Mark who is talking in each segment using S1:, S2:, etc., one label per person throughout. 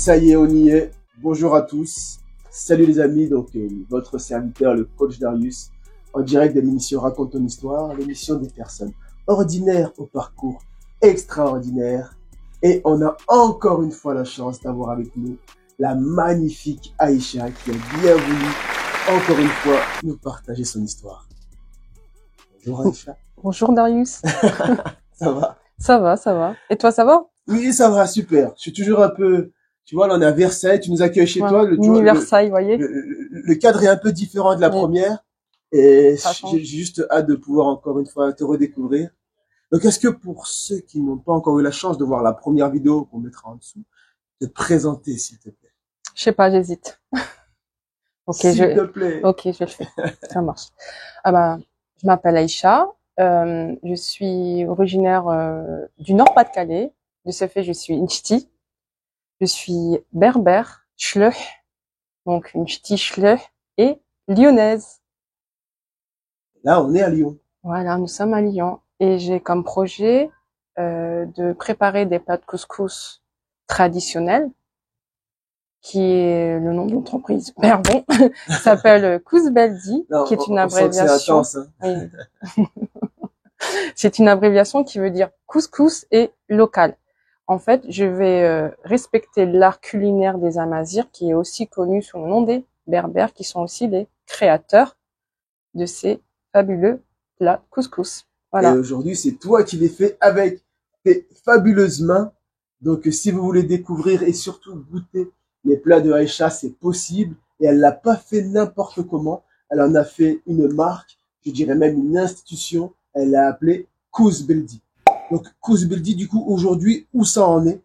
S1: Ça y est, on y est. Bonjour à tous. Salut les amis, votre serviteur, le coach Darius, en direct de l'émission Raconte ton histoire, l'émission des personnes ordinaires au parcours extraordinaire. Et on a encore une fois la chance d'avoir avec nous la magnifique Aïcha qui a bien voulu encore une fois nous partager son histoire. Bonjour Aïcha.
S2: Bonjour Darius.
S1: Ça va?
S2: Ça va, ça va. Et toi, ça va?
S1: Oui, ça va, super. Je suis toujours un peu, tu vois, là on est à Versailles, tu nous accueilles chez toi.
S2: Mini Versailles, vous voyez.
S1: Le cadre est un peu différent de la première. Et j'ai juste hâte de pouvoir encore une fois te redécouvrir. Donc, est-ce que pour ceux qui n'ont pas encore eu la chance de voir la première vidéo qu'on mettra en dessous, te présenter, s'il te plaît?
S2: Je sais pas, j'hésite. Ok,
S1: s'il te plaît.
S2: Ok, je le fais. Ça marche. Je m'appelle Aïcha. Je suis originaire du Nord-Pas-de-Calais. De ce fait, je suis une ch'ti. Je suis berbère, chleuh, donc une ch'ti chleuh et lyonnaise.
S1: Là, on est à Lyon.
S2: Voilà, nous sommes à Lyon. Et j'ai comme projet de préparer des plats de couscous traditionnels, qui est le nom de l'entreprise, pardon, qui s'appelle Kouzbeldi, qui est une abréviation.
S1: C'est intense, hein.
S2: Oui. C'est une abréviation qui veut dire couscous et local. En fait, je vais respecter l'art culinaire des Amazirs, qui est aussi connu sous le nom des Berbères, qui sont aussi les créateurs de ces fabuleux plats couscous. Voilà.
S1: Et aujourd'hui, c'est toi qui les fais avec tes fabuleuses mains. Donc, si vous voulez découvrir et surtout goûter les plats de Aïcha, c'est possible. Et elle l'a pas fait n'importe comment. Elle en a fait une marque, je dirais même une institution. Elle l'a appelée Kouzbeldi. Donc, Kouzbeldi, du coup, aujourd'hui, où ça en est?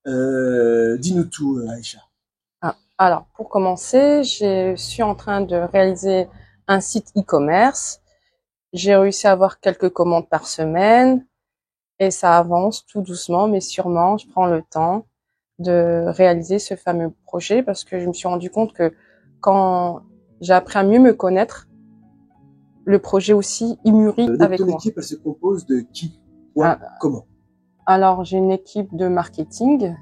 S1: Dis-nous tout, Aïcha.
S2: Alors, pour commencer, je suis en train de réaliser un site e-commerce. J'ai réussi à avoir quelques commandes par semaine et ça avance tout doucement, mais sûrement. Je prends le temps de réaliser ce fameux projet parce que je me suis rendu compte que quand j'ai appris à mieux me connaître, le projet aussi y mûrit avec moi.
S1: Ton équipe, elle se compose de qui? Comment?
S2: Alors, j'ai une équipe de marketing.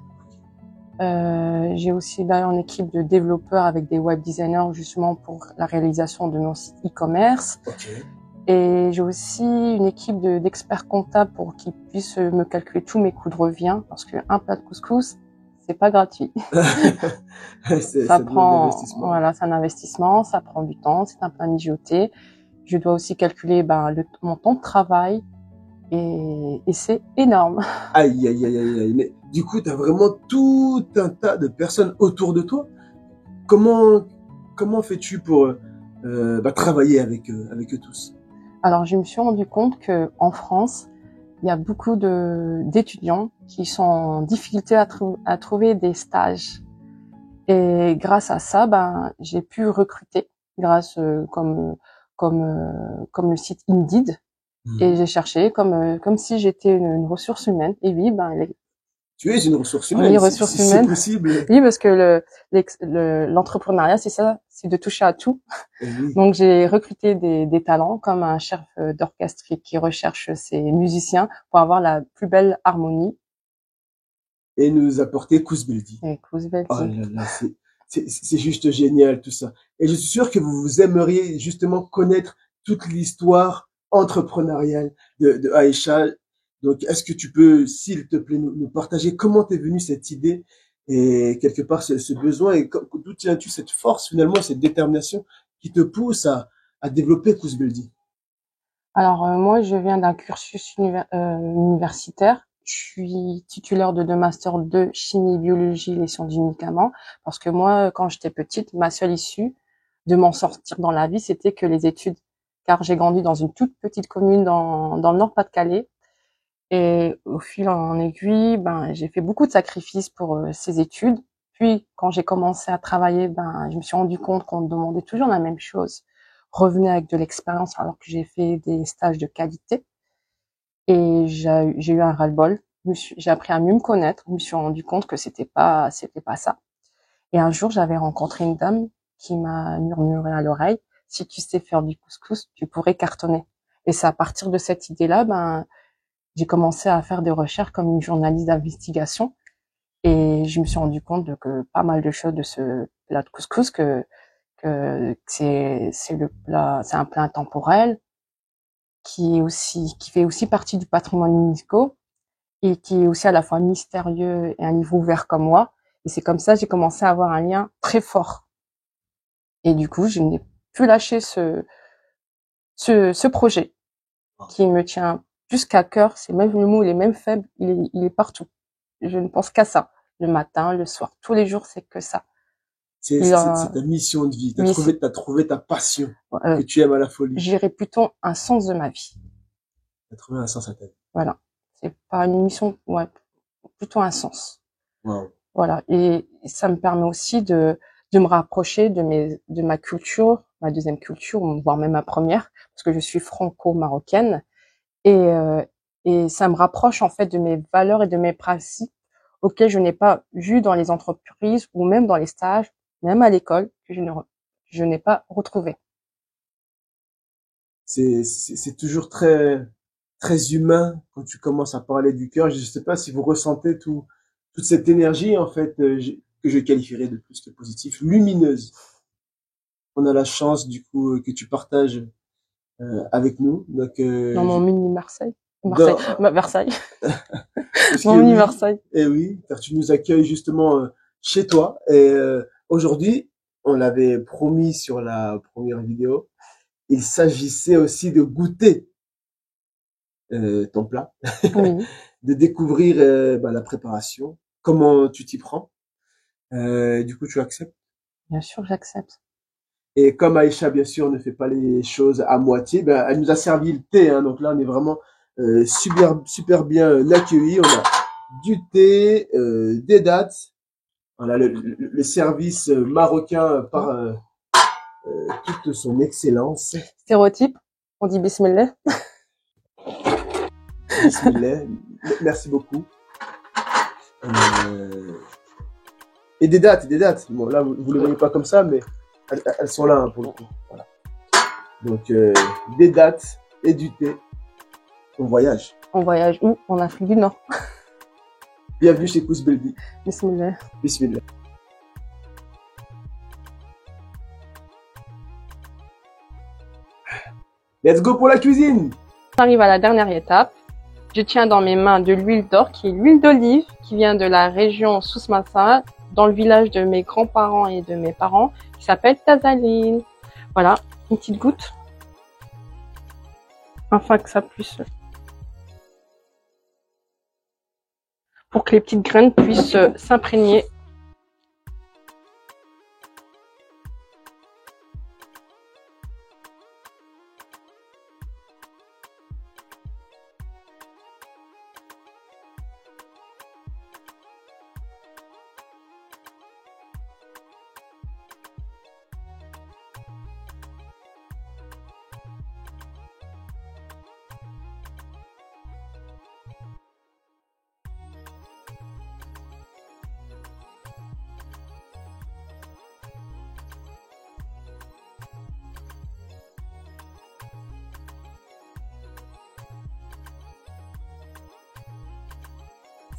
S2: J'ai aussi d'ailleurs une équipe de développeurs avec des web designers justement pour la réalisation de mon site e-commerce.
S1: Okay.
S2: Et j'ai aussi une équipe d'experts comptables pour qu'ils puissent me calculer tous mes coûts de revient parce qu'un plat de couscous, c'est pas gratuit. Ça prend, voilà, c'est un investissement, ça prend du temps, c'est un plat mijoté. Je dois aussi calculer mon temps de travail et c'est énorme.
S1: Aïe, aïe, aïe, aïe, aïe. Mais du coup, tu as vraiment tout un tas de personnes autour de toi. Comment fais-tu pour travailler avec eux tous?
S2: Alors, je me suis rendu compte que en France, il y a beaucoup d'étudiants qui sont en difficulté à trouver des stages. Et grâce à ça, j'ai pu recruter grâce comme le site Indeed. Et j'ai cherché comme si j'étais une ressource humaine. Et oui,
S1: tu es une ressource humaine.
S2: Oui, ressource humaine.
S1: C'est possible.
S2: Oui, parce que l'entrepreneuriat, c'est ça, c'est de toucher à tout.
S1: Oui.
S2: Donc, j'ai recruté des talents comme un chef d'orchestre qui recherche ses musiciens pour avoir la plus belle harmonie.
S1: Et nous apporter Kouzbeldi.
S2: Kouzbeldi.
S1: Oh là là, c'est juste génial tout ça. Et je suis sûr que vous aimeriez justement connaître toute l'histoire entrepreneuriale de Aïcha. Donc, est-ce que tu peux, s'il te plaît, nous partager comment t'es venue cette idée et quelque part ce besoin et d'où tiens-tu cette force finalement, cette détermination qui te pousse à développer Kouzbeldi?
S2: Alors moi, je viens d'un cursus universitaire. Je suis titulaire de 2 masters de chimie, biologie, les sciences du médicament. Parce que moi, quand j'étais petite, ma seule issue de m'en sortir dans la vie, c'était que les études. Car j'ai grandi dans une toute petite commune dans le Nord-Pas-de-Calais. Et au fil en aiguille, j'ai fait beaucoup de sacrifices pour ces études. Puis, quand j'ai commencé à travailler, je me suis rendu compte qu'on me demandait toujours la même chose. Revenez avec de l'expérience alors que j'ai fait des stages de qualité. Et j'ai eu un ras-le-bol. J'ai appris à mieux me connaître. Je me suis rendu compte que c'était pas ça. Et un jour, j'avais rencontré une dame qui m'a murmuré à l'oreille, si tu sais faire du couscous, tu pourrais cartonner. Et c'est à partir de cette idée-là, j'ai commencé à faire des recherches comme une journaliste d'investigation. Et je me suis rendu compte que pas mal de choses de ce plat de couscous, que c'est un plat intemporel qui fait aussi partie du patrimoine UNESCO et qui est aussi à la fois mystérieux et un livre ouvert comme moi. Et c'est comme ça que j'ai commencé à avoir un lien très fort. Et du coup, je n'ai plus lâché ce projet qui me tient plus qu'à cœur. C'est même le mot, il est même faible, il est partout. Je ne pense qu'à ça. Le matin, le soir, tous les jours, c'est que ça.
S1: C'est ta mission de vie. T'as trouvé ta passion que tu aimes à la folie.
S2: J'irais plutôt un sens de ma vie.
S1: T'as trouvé un sens à ta vie.
S2: Voilà. C'est pas une mission, ouais, plutôt un sens.
S1: Wow.
S2: Voilà. Et ça me permet aussi de me rapprocher de ma culture, ma deuxième culture, voire même ma première, parce que je suis franco-marocaine. Et ça me rapproche, en fait, de mes valeurs et de mes principes auxquels je n'ai pas vu dans les entreprises ou même dans les stages, même à l'école, que je n'ai pas retrouvé.
S1: C'est toujours très, très humain quand tu commences à parler du cœur. Je ne sais pas si vous ressentez toute cette énergie, en fait, que je qualifierais de plus que positive, lumineuse. On a la chance, du coup, que tu partages avec nous. Donc,
S2: dans mon mini Versailles. Versailles. Mon mini Versailles.
S1: Et oui, car tu nous accueilles justement chez toi. Et aujourd'hui, on l'avait promis sur la première vidéo, il s'agissait aussi de goûter ton plat,
S2: oui.
S1: de découvrir la préparation, comment tu t'y prends. Du coup, tu acceptes?
S2: Bien sûr, j'accepte.
S1: Et comme Aïcha, bien sûr, ne fait pas les choses à moitié, elle nous a servi le thé. Hein, donc là, on est vraiment super bien accueillis. On a du thé, des dattes. Voilà, le service marocain par toute son excellence.
S2: Stéréotype, on dit bismillah.
S1: Bismillah, merci beaucoup. Et des dates. Bon, là, vous ne les voyez pas comme ça, mais elles sont là hein, pour le coup. Voilà. Donc, des dates et du thé. On voyage.
S2: On voyage où? En Afrique du Nord.
S1: Bienvenue chez Kousbeldi.
S2: Bismillah.
S1: Bismillah. Let's go pour la cuisine.
S2: On arrive à la dernière étape. Je tiens dans mes mains de l'huile d'or, qui est l'huile d'olive, qui vient de la région Souss-Massa, dans le village de mes grands-parents et de mes parents, qui s'appelle Tazaline. Voilà, une petite goutte. Afin que ça puisse... pour que les petites graines puissent s'imprégner.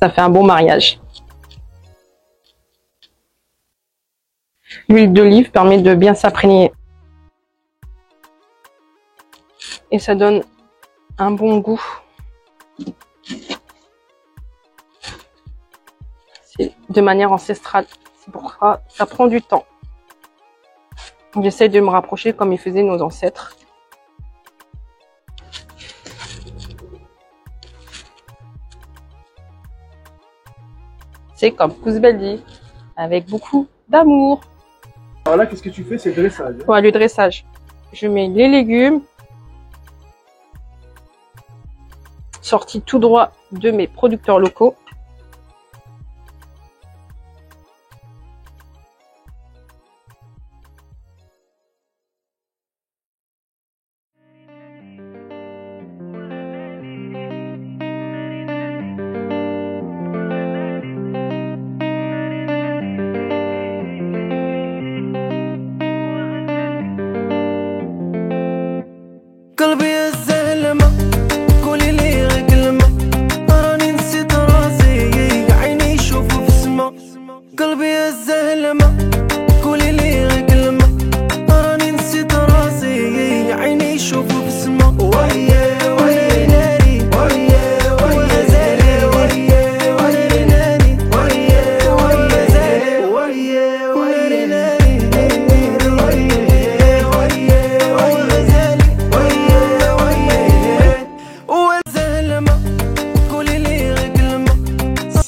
S2: Ça fait un bon mariage. L'huile d'olive permet de bien s'imprégner. Et ça donne un bon goût. C'est de manière ancestrale. C'est pour ça, ça prend du temps. J'essaie de me rapprocher comme ils faisaient nos ancêtres. C'est comme Kousbeldi, avec beaucoup d'amour.
S1: Alors là, qu'est-ce que tu fais? C'est le dressage.
S2: Ouais, le dressage. Je mets les légumes, sortis tout droit de mes producteurs locaux.
S3: قلبي الزلمة قولي لي كلمة راني نسيت راسي عيني يشوفوا في السما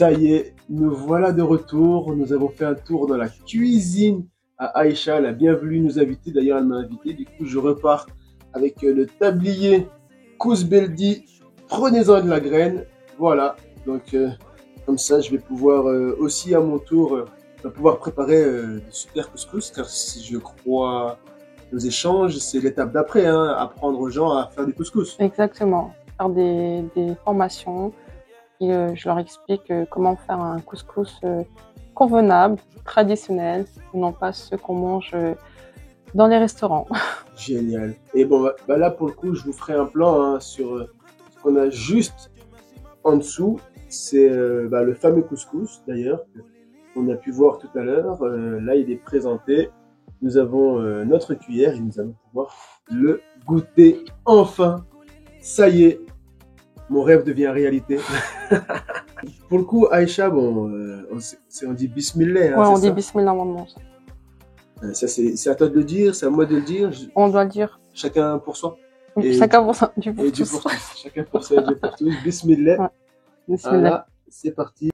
S1: Ça y est, nous voilà de retour. Nous avons fait un tour dans la cuisine à Aïcha. Elle a bien voulu nous inviter. D'ailleurs, elle m'a invité. Du coup, je repars avec le tablier Kouzbeldi. Prenez-en de la graine. Voilà. Donc, comme ça, je vais pouvoir aussi à mon tour pouvoir préparer de super couscous. Car si je crois nos échanges, c'est l'étape d'après, hein, apprendre aux gens à faire du couscous.
S2: Exactement. Faire des formations. Et, je leur explique comment faire un couscous convenable, traditionnel, et non pas ce qu'on mange dans les restaurants.
S1: Génial. Et bon, bah là, pour le coup, je vous ferai un plan hein, sur ce qu'on a juste en dessous. C'est le fameux couscous, d'ailleurs, qu'on a pu voir tout à l'heure. Là, il est présenté. Nous avons notre cuillère et nous allons pouvoir le goûter enfin. Ça y est, mon rêve devient réalité. Pour le coup, Aïcha, bon, on dit bismillah. Hein,
S2: ouais, on
S1: ça
S2: dit bismillah normalement.
S1: Ça, c'est à toi de le dire, c'est à moi de le dire.
S2: On doit le dire.
S1: Chacun pour soi.
S2: Chacun pour ça, du
S1: et Dieu pour tous. Chacun pour soi et Dieu pour tous. Bismillah.
S2: Ouais. Bismillah.
S1: Voilà, c'est parti.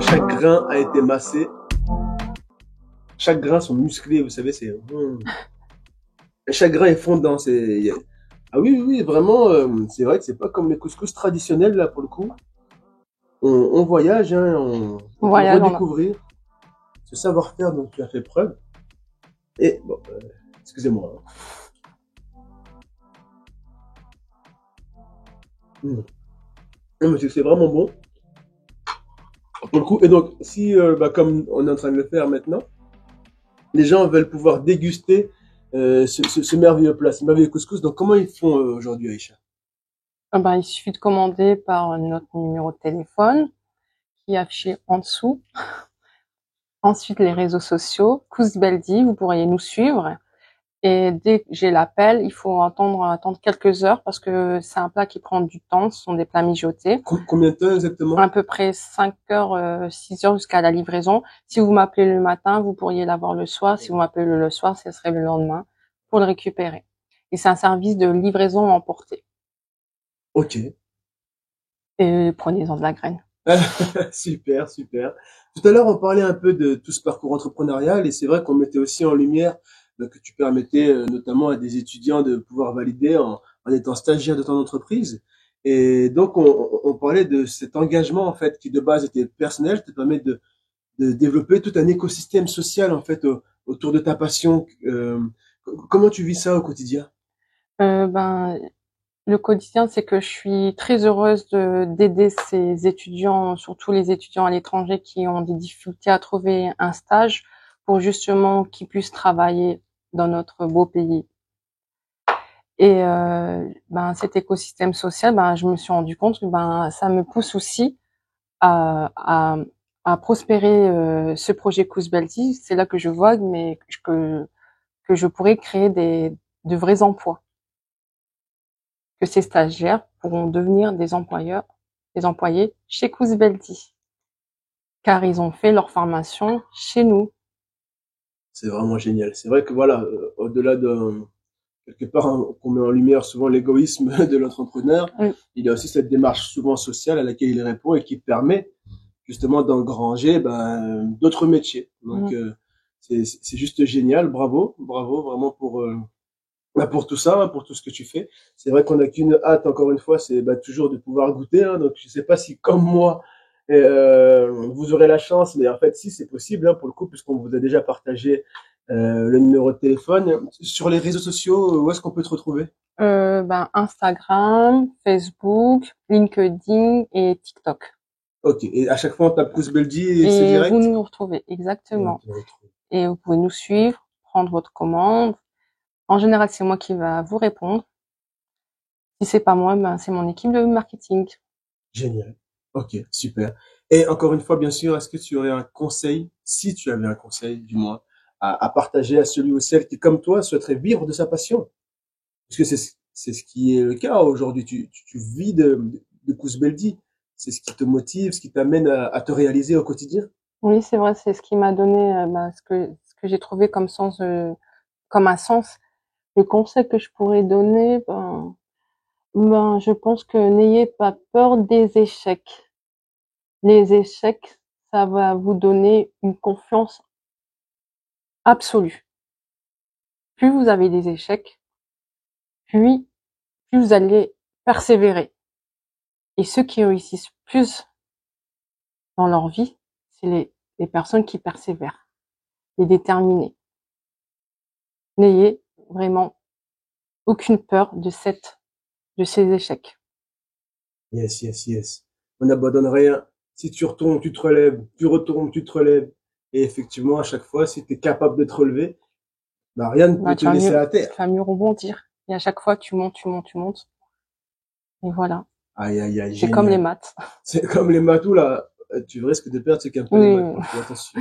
S1: Chaque grain a été massé. Chaque grain sont musclés, vous savez, c'est. Et chaque grain est fondant. Ah oui, vraiment, c'est vrai que c'est pas comme les couscous traditionnels, là, pour le coup. On voyage, hein, on
S2: voyage,
S1: peut redécouvrir ce savoir-faire dont tu as fait preuve. Et, bon, excusez-moi. Non, mais c'est vraiment bon. Pour le coup, et donc, si, comme on est en train de le faire maintenant, les gens veulent pouvoir déguster ce merveilleux plat, ce merveilleux couscous. Donc, comment ils font aujourd'hui, Aïcha?
S2: Il suffit de commander par notre numéro de téléphone qui est affiché en dessous. Ensuite, les réseaux sociaux, Kouzbeldi, vous pourriez nous suivre. Et dès que j'ai l'appel, il faut attendre quelques heures parce que c'est un plat qui prend du temps. Ce sont des plats mijotés.
S1: Combien de temps exactement?
S2: À peu près 5 heures, 6 heures jusqu'à la livraison. Si vous m'appelez le matin, vous pourriez l'avoir le soir. Si vous m'appelez le soir, ce serait le lendemain pour le récupérer. Et c'est un service de livraison emporté.
S1: Ok.
S2: Et prenez-en de la graine.
S1: Super. Tout à l'heure, on parlait un peu de tout ce parcours entrepreneurial et c'est vrai qu'on mettait aussi en lumière que tu permettais notamment à des étudiants de pouvoir valider en étant stagiaire de ton entreprise. Et donc, on parlait de cet engagement, en fait, qui de base était personnel, te permet de développer tout un écosystème social, en fait, autour de ta passion. Comment tu vis ça au quotidien?
S2: Le quotidien, c'est que je suis très heureuse d'aider ces étudiants, surtout les étudiants à l'étranger qui ont des difficultés à trouver un stage pour justement qu'ils puissent travailler dans notre beau pays. Et cet écosystème social, je me suis rendu compte que ça me pousse aussi à prospérer ce projet Kouzbeldi. C'est là que je vois que je pourrais créer de vrais emplois. Que ces stagiaires pourront devenir des employés chez Kouzbeldi. Car ils ont fait leur formation chez nous.
S1: C'est vraiment génial. C'est vrai que voilà, au-delà de quelque part qu'on met en lumière souvent l'égoïsme de l'entrepreneur, oui. Il y a aussi cette démarche souvent sociale à laquelle il répond et qui permet justement d'engranger d'autres métiers. Donc c'est juste génial. Bravo vraiment pour tout ça, pour tout ce que tu fais. C'est vrai qu'on n'a qu'une hâte, encore une fois, c'est toujours de pouvoir goûter. Hein. Donc je sais pas si comme moi vous aurez la chance, mais en fait si c'est possible pour le coup, puisqu'on vous a déjà partagé le numéro de téléphone. Sur les réseaux sociaux, où est-ce qu'on peut te retrouver?
S2: Instagram, Facebook, LinkedIn et TikTok.
S1: Ok, et à chaque fois on tape Kouzbeldi et c'est direct?
S2: Vous nous retrouvez, exactement. Et vous pouvez nous suivre, prendre votre commande. En général, c'est moi qui va vous répondre. Si c'est pas moi, c'est mon équipe de marketing.
S1: Génial. Ok, super. Et encore une fois, bien sûr, est-ce que tu aurais un conseil, si tu avais un conseil, du moins, à partager à celui ou celle qui, comme toi, souhaiterait vivre de sa passion? Parce que c'est ce qui est le cas aujourd'hui. Tu vis de Kouzbeldi. C'est ce qui te motive, ce qui t'amène à te réaliser au quotidien.
S2: Oui, c'est vrai, c'est ce qui m'a donné ce que j'ai trouvé comme sens, comme un sens. Le conseil que je pourrais donner, je pense que n'ayez pas peur des échecs. Les échecs, ça va vous donner une confiance absolue. Plus vous avez des échecs, plus vous allez persévérer. Et ceux qui réussissent plus dans leur vie, c'est les personnes qui persévèrent, les déterminés. N'ayez vraiment aucune peur de ces échecs.
S1: Yes, yes, yes. On n'abandonne rien. Si tu retombes, tu te relèves. Tu retombes, tu te relèves. Et effectivement, à chaque fois, si tu es capable de te relever, bah, rien ne peut te laisser à terre.
S2: Tu vas mieux rebondir. Et à chaque fois, tu montes. Et voilà.
S1: Aïe, aïe, aïe,
S2: C'est comme les maths.
S1: C'est comme les maths, là. Tu risques de perdre ce qu'un peu les maths. Fais attention.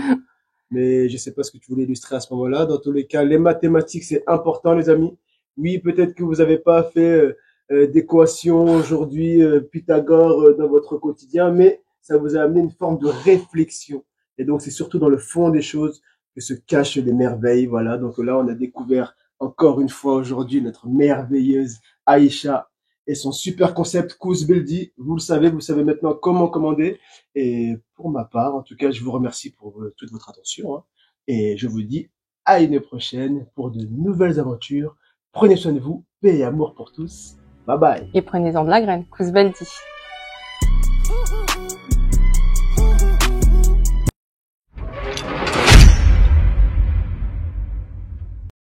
S1: Mais je sais pas ce que tu voulais illustrer à ce moment-là. Dans tous les cas, les mathématiques, c'est important, les amis. Oui, peut-être que vous n'avez pas fait d'équation aujourd'hui, Pythagore dans votre quotidien, mais ça vous a amené une forme de réflexion. Et donc, c'est surtout dans le fond des choses que se cachent les merveilles. Voilà. Donc là, on a découvert encore une fois aujourd'hui notre merveilleuse Aïcha et son super concept Kouzbeldi. Vous savez maintenant comment commander. Et pour ma part, en tout cas, je vous remercie pour toute votre attention. Hein. Et je vous dis à une prochaine pour de nouvelles aventures. Prenez soin de vous, paix et amour pour tous. Bye bye.
S2: Et prenez-en de la graine, Kouzbeldi.